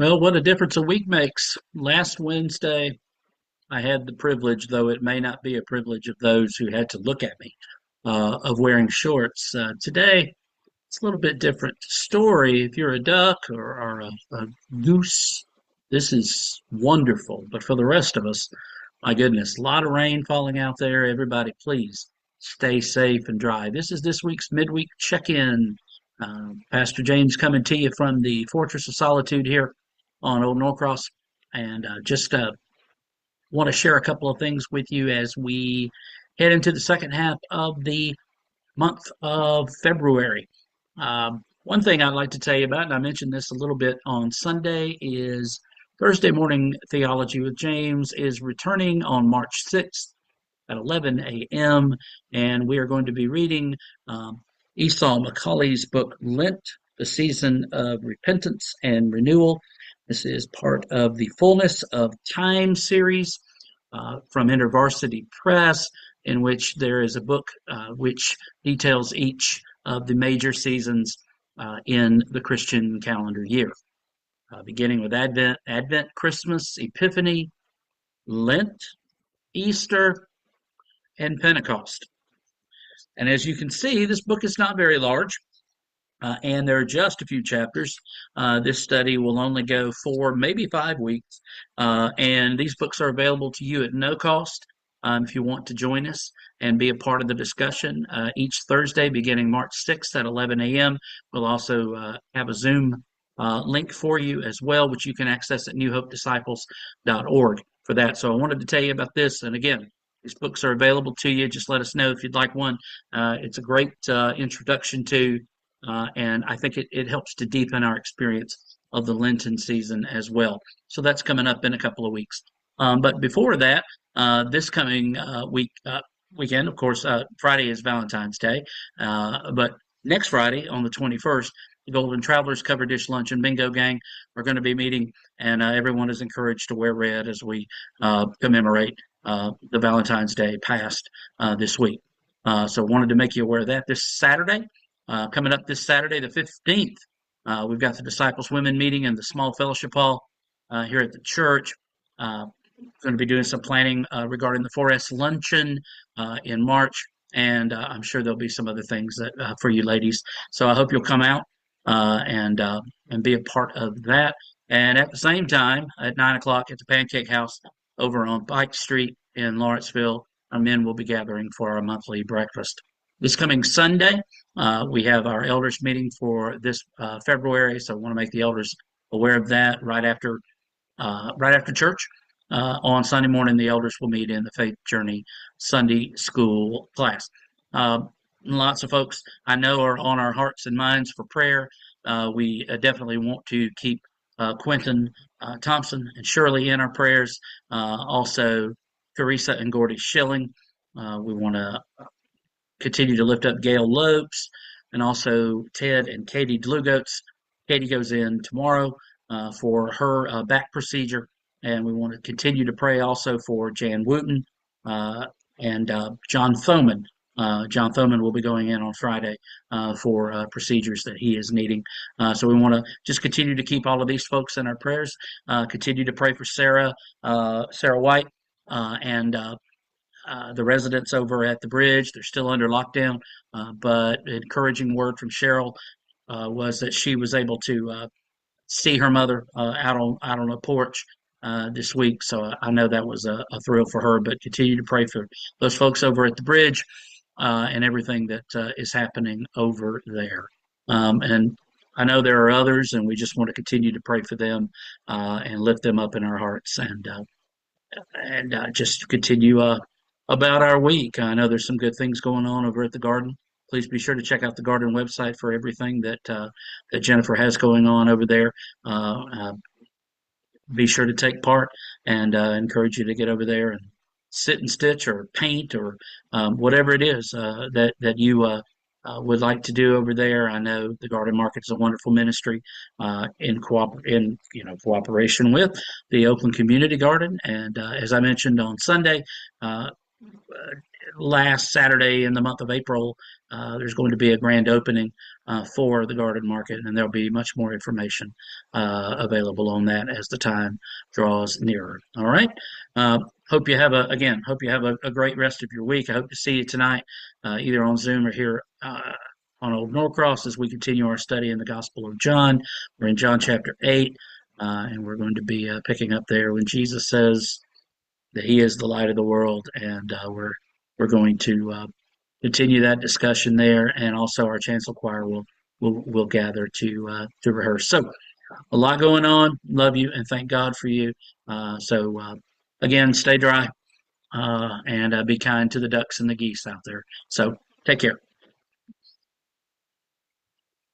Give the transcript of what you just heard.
Well, what a difference a week makes. Last Wednesday, I had the privilege, though it may not be a privilege of those who had to look at me, of wearing shorts. Today, it's a little bit different story. If you're a duck or a goose, this is wonderful. But for the rest of us, my goodness, a lot of rain falling out there. Everybody, please stay safe and dry. This is this week's midweek check-in. Pastor James coming to you from the Fortress of Solitude here on Old Norcross, and just want to share a couple of things with you as we head into the second half of the month of February. One thing I'd like to tell you about, and I mentioned this a little bit on Sunday, is Thursday Morning Theology with James is returning on March 6th at 11 a.m. And we are going to be reading Esau McCauley's book, Lent, the Season of Repentance and Renewal. This is part of the Fullness of Time series from InterVarsity Press, in which there is a book which details each of the major seasons in the Christian calendar year, beginning with Advent, Christmas, Epiphany, Lent, Easter, and Pentecost. And as you can see, this book is not very large, and there are just a few chapters. This study will only go 4, maybe 5 weeks, and these books are available to you at no cost. If you want to join us and be a part of the discussion each Thursday beginning March 6th at 11 a.m. We'll also have a Zoom link for you as well, which you can access at newhopedisciples.org for that. So I wanted to tell you about this. And again, these books are available to you. Just let us know if you'd like one. It's a great introduction to, and I think it helps to deepen our experience of the Lenten season as well. So that's coming up in a couple of weeks. But before that, this coming weekend, of course, Friday is Valentine's Day. But next Friday, on the 21st, the Golden Travelers Cover Dish Lunch and Bingo Gang are going to be meeting, and everyone is encouraged to wear red as we commemorate the Valentine's Day past this week. So wanted to make you aware of that. This Saturday, coming up this Saturday, the 15th, we've got the Disciples Women meeting in the small fellowship hall here at the church. Going to be doing some planning regarding the 4S luncheon in March, and I'm sure there'll be some other things that for you ladies. So I hope you'll come out and be a part of that. And at the same time, at 9 o'clock at the Pancake House over on Pike Street in Lawrenceville, our men will be gathering for our monthly breakfast. This coming Sunday, we have our elders meeting for this February, so I want to make the elders aware of that right after church. On Sunday morning, the elders will meet in the Faith Journey Sunday School class. Lots of folks I know are on our hearts and minds for prayer. We definitely want to keep Quentin Thompson and Shirley in our prayers. Also, Teresa and Gordy Schilling. We want to continue to lift up Gail Lopes and also Ted and Katie Dlugotes. Katie goes in tomorrow for her back procedure. And we want to continue to pray also for Jan Wooten and John Thoman. John Thoman will be going in on Friday for procedures that he is needing. So we want to just continue to keep all of these folks in our prayers. Continue to pray for Sarah White and the residents over at the bridge. They're still under lockdown, but an encouraging word from Cheryl was that she was able to see her mother out on a porch this week. So I know that was a thrill for her, but continue to pray for those folks over at the bridge and everything that is happening over there. And I know there are others, and we just want to continue to pray for them and lift them up in our hearts and just continue about our week. I know there's some good things going on over at the garden. Please be sure to check out the garden website for everything that Jennifer has going on over there. Be sure to take part and encourage you to get over there and sit and stitch or paint or whatever it is that you would like to do over there. I know the Garden Market is a wonderful ministry in cooperation with the Oakland Community Garden. And as I mentioned on Sunday, last Saturday in the month of April, there's going to be a grand opening for the garden market, and there'll be much more information available on that as the time draws nearer. All right. Hope you have hope you have a great rest of your week. I hope to see you tonight, either on Zoom or here on Old Norcross as we continue our study in the Gospel of John. We're in John chapter 8, and we're going to be picking up there when Jesus says that he is the light of the world, and we're going to continue that discussion there, and also our chancel choir will gather to rehearse. So a lot going on. Love you and thank God for you. Again, stay dry and be kind to the ducks and the geese out there. So take care.